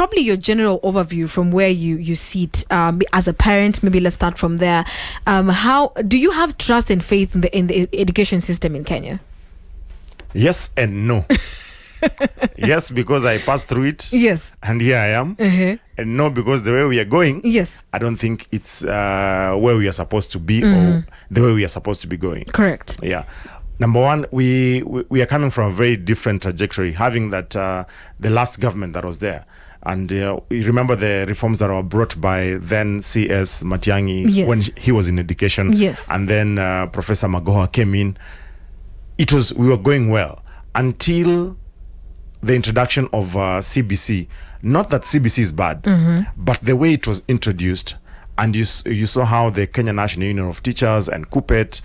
probably your general overview from where you sit as a parent. Maybe let's start from there. How do you have trust and faith in the education system in Kenya? Yes and no. Yes, because I passed through it. Yes. And here I am. And no, because the way we are going, yes, I don't think it's where we are supposed to be or the way we are supposed to be going. Correct. Yeah. Number one, we are coming from a very different trajectory, having that the last government that was there. And you remember the reforms that were brought by then C.S. Matiang'i, yes, when he was in education. Yes. And then Professor Magoha came in. We were going well until the introduction of CBC. Not that CBC is bad, but the way it was introduced, and you saw how the Kenya National Union of Teachers and KUPPET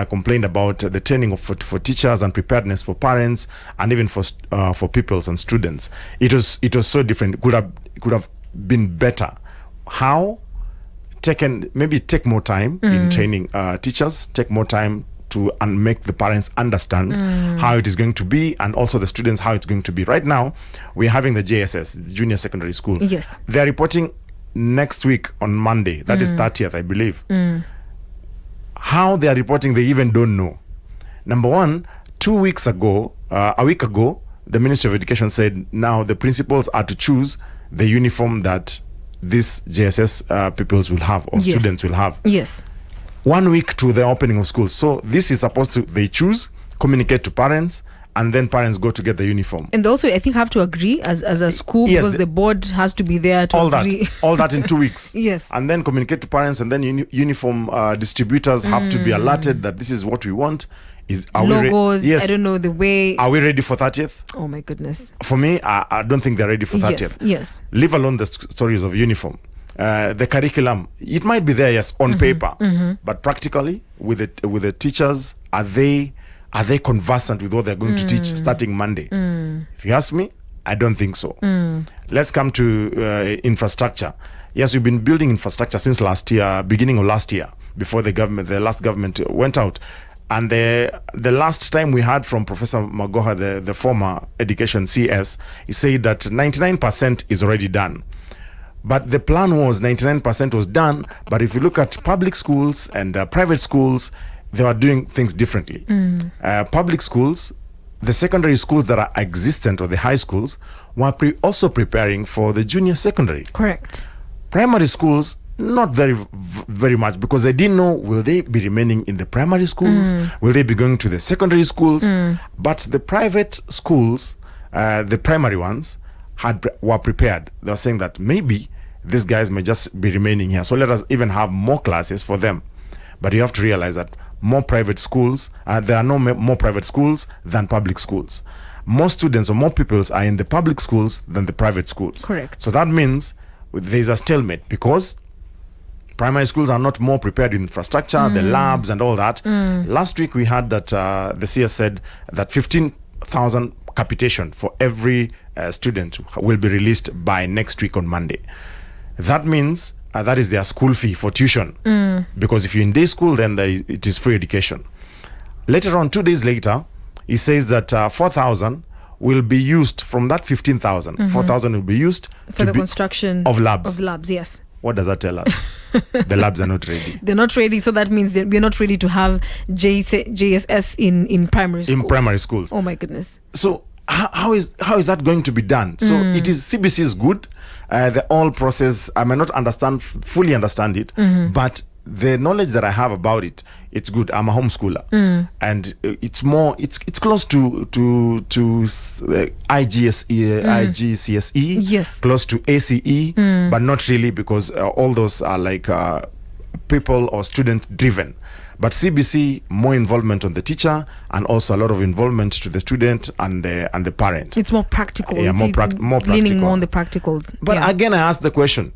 complained about the training for teachers and preparedness for parents and even for pupils and students. It was so different. It could have been better. How? Maybe take more time in training teachers, take more time and make the parents understand how it is going to be, and also the students how it's going to be. Right now, we're having the J.S.S, the junior secondary school. Yes. They're reporting next week on Monday. That is 30th, I believe. How they are reporting, they even don't know. Number one, a week ago, the Ministry of Education said now the principals are to choose the uniform that these J.S.S pupils will have, or students will have. Yes. 1 week to the opening of schools. So this is supposed to, they choose, communicate to parents, and then parents go to get the uniform. And also, I think, have to agree as a school, yes, because the board has to be there to agree. All that in 2 weeks. Yes. And then communicate to parents, and then uniform distributors have to be alerted that this is what we want. Logos, yes. I don't know the way. Are we ready for 30th? Oh my goodness. For me, I don't think they're ready for 30th. Yes. Leave alone the stories of uniform. The curriculum, it might be there, yes, on paper, but practically with the teachers, are they conversant with what they're going to teach starting Monday? If you ask me, I don't think so. Let's come to infrastructure. Yes, we've been building infrastructure since last year, beginning of last year, before the last government went out. And the last time we heard from Professor Magoha, the former education CS, he said that 99% is already done. But the plan was 99% was done. But if you look at public schools and private schools, they were doing things differently. Public schools, the secondary schools that are existent, or the high schools, were also preparing for the junior secondary. Correct. Primary schools, not very much, because they didn't know, will they be remaining in the primary schools? Will they be going to the secondary schools? But the private schools, the primary ones, were prepared. They were saying that maybe these guys may just be remaining here, so let us even have more classes for them. But you have to realize that more private schools, there are no more private schools than public schools. More students or more pupils are in the public schools than the private schools. Correct. So that means there's a stalemate, because primary schools are not more prepared in infrastructure, the labs and all that. Last week we had that the CS said that 15,000 capitation for every student will be released by next week on Monday. That means that is their school fee for tuition. Because if you're in day school, then it is free education. Later on, 2 days later, he says that 4,000 will be used from that 15,000. 4,000 will be used for the construction of labs. Of labs, yes. What does that tell us? The labs are not ready. They're not ready, so that means that we're not ready to have J.S.S in primary schools. In primary schools. Oh my goodness. So how is that going to be done? So it is, CBC is good. The whole process, I may not fully understand it, but the knowledge that I have about it, it's good. I'm a homeschooler, and it's close to IGCSE, yes, close to ACE, but not really, because all those are like people or student driven. But CBC, more involvement on the teacher, and also a lot of involvement to the student and the parent. It's more practical. Yeah, more practical. Leaning more on the practicals. But again, I asked the question: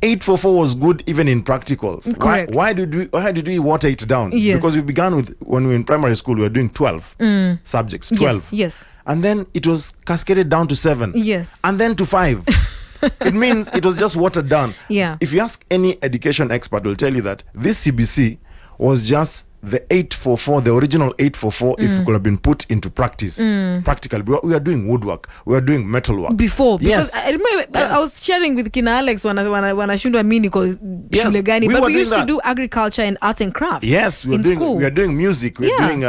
844 was good even in practicals. Correct. Why did we water it down? Yes. Because we began with, when we were in primary school, we were doing 12 subjects. 12. Yes. And then it was cascaded down to 7. Yes. And then to 5. It means it was just watered down. Yeah. If you ask any education expert, will tell you that this CBC was just the 844, the original 844, if it could have been put into practice, practically, we are doing woodwork, we are doing metalwork. Before, because yes. I remember I was sharing with Kina Alex when I shouldn't have mini because shule gani, but we used to do agriculture and arts and craft. Yes, we are doing music, we are doing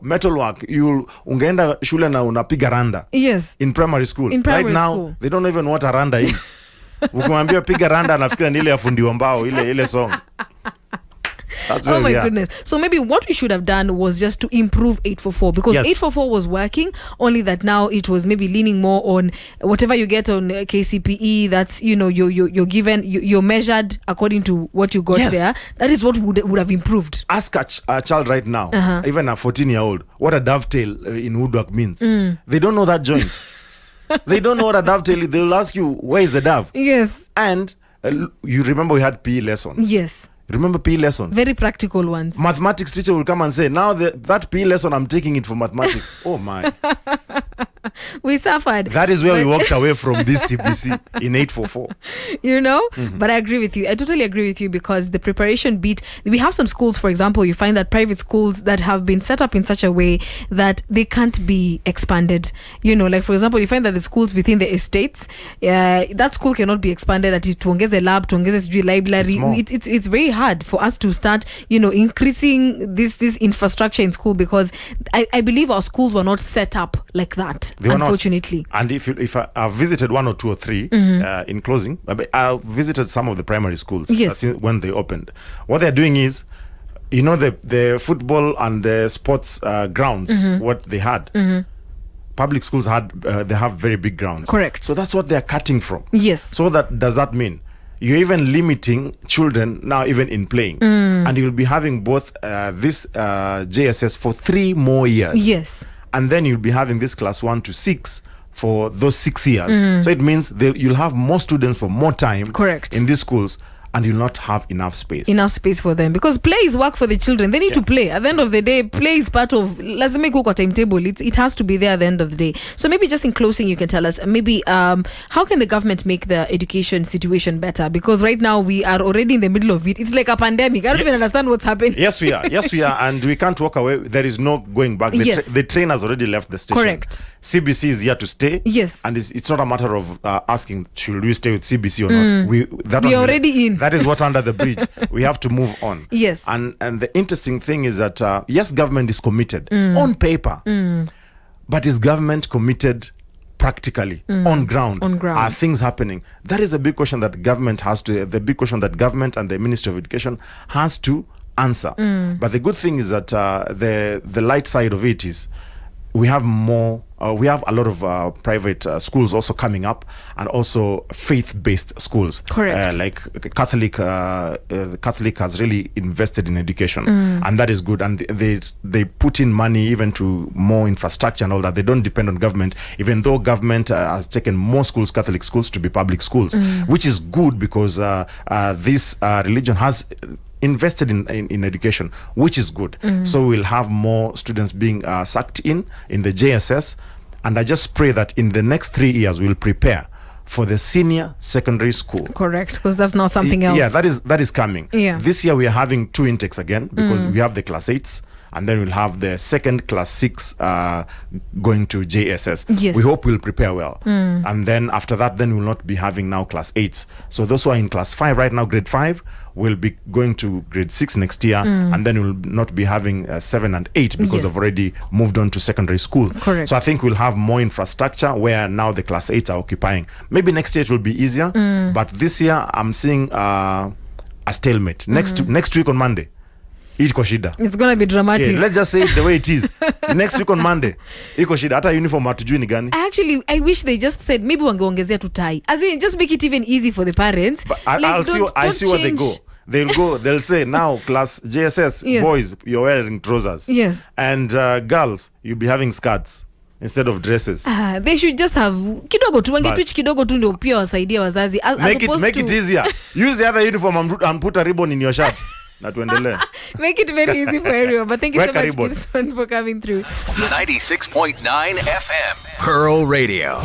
metalwork. You ungeenda shule na unapiga randa. Yes. In primary school. Right now, they don't even know what a randa is. Ukimwambia piga randa anafikira ni ile ya fundi wa mbao, ile song. That's oh my goodness. So maybe what we should have done was just to improve 844, because 844 was working, only that now it was maybe leaning more on whatever you get on KCPE. That's, you're given, you're measured according to what you got there. That is what would have improved. Ask a child right now, even a 14-year-old, what a dovetail in woodwork means. They don't know that joint. They don't know what a dovetail is. They'll ask you, where is the dove? Yes. And you remember we had PE lessons. Yes. Remember PE lessons? Very practical ones. Mathematics teacher will come and say, now that PE lesson, I'm taking it for mathematics. Oh my. We suffered. That is where we walked away from this CBC in 844. But I agree with you. I totally agree with you, because the preparation bit, we have some schools, for example, you find that private schools that have been set up in such a way that they can't be expanded. Like for example, you find that the schools within the estates, that school cannot be expanded at it tuongeze lab, tuongeze library. It's very hard for us to start, increasing this infrastructure in school, because I believe our schools were not set up like that. Unfortunately. And if I've visited one or two or three, in closing, I visited some of the primary schools when they opened. What they're doing is, the football and the sports grounds, what they had. Public schools they have very big grounds. Correct. So that's what they're cutting from. Yes. So does that mean you're even limiting children now even in playing? And you'll be having both this J.S.S for 3 more years. Yes. And then you'll be having this class 1 to 6 for those 6 years. So it means you'll have more students for more time. Correct. In these schools, and you'll not have enough space. Enough space for them, because play is work for the children. They need to play. At the end of the day, play is part of lazima iko kwa timetable. It has to be there at the end of the day. So maybe just in closing, you can tell us maybe how can the government make the education situation better? Because right now we are already in the middle of it. It's like a pandemic. I don't even understand what's happening. Yes, we are. Yes, we are. And we can't walk away. There is no going back. The train has already left the station. Correct. CBC is here to stay. Yes. And it's not a matter of asking, should we stay with CBC or not? We're already in. That is what under the bridge. We have to move on. Yes. And the interesting thing is that, yes, government is committed on paper. But is government committed practically on ground? Are things happening? That is a big question that government and the Ministry of Education has to answer. But the good thing is that the light side of it is we have we have a lot of private schools also coming up, and also faith-based schools. Correct. Like Catholic has really invested in education, and that is good. And they put in money even to more infrastructure and all that. They don't depend on government, even though government has taken more schools, Catholic schools, to be public schools, which is good, because this religion has invested in education, which is good. So we'll have more students being sucked in the J.S.S. And I just pray that in the next 3 years we'll prepare for the senior secondary school. Correct, because that's not something else. Yeah, that is coming. Yeah. This year we are having 2 intakes again, because we have the class 8s, and then we'll have the second class 6 going to J.S.S. Yes. We hope we'll prepare well. And then after that, then we'll not be having now class 8s. So those who are in class 5 right now, grade 5, will be going to grade 6 next year, and then we'll not be having 7 and 8, because they've already moved on to secondary school. Correct. So I think we'll have more infrastructure where now the class 8s are occupying. Maybe next year it will be easier, but this year I'm seeing a stalemate. Next week on Monday, iko shida. It's gonna be dramatic. Yeah, let's just say it the way it is. Next week on Monday, iko shida. Hata uniform hatujui ni gani. Actually, I wish they just said maybe wangeongezea tu tie. As in, just make it even easy for the parents. But I see what they go. They'll say, now class JSS, boys, you're wearing trousers. Yes. And girls, you'll be having skirts instead of dresses. They should just have kidogo tu, wangetwitch kidogo tu ndio pia wasaidia wazazi. Make it easier. Use the other uniform and put a ribbon in your shirt. Na tuendelee. Make it very easy for everyone. But thank you so much, Gibson, for coming through. 96.9 FM, Pearl Radio.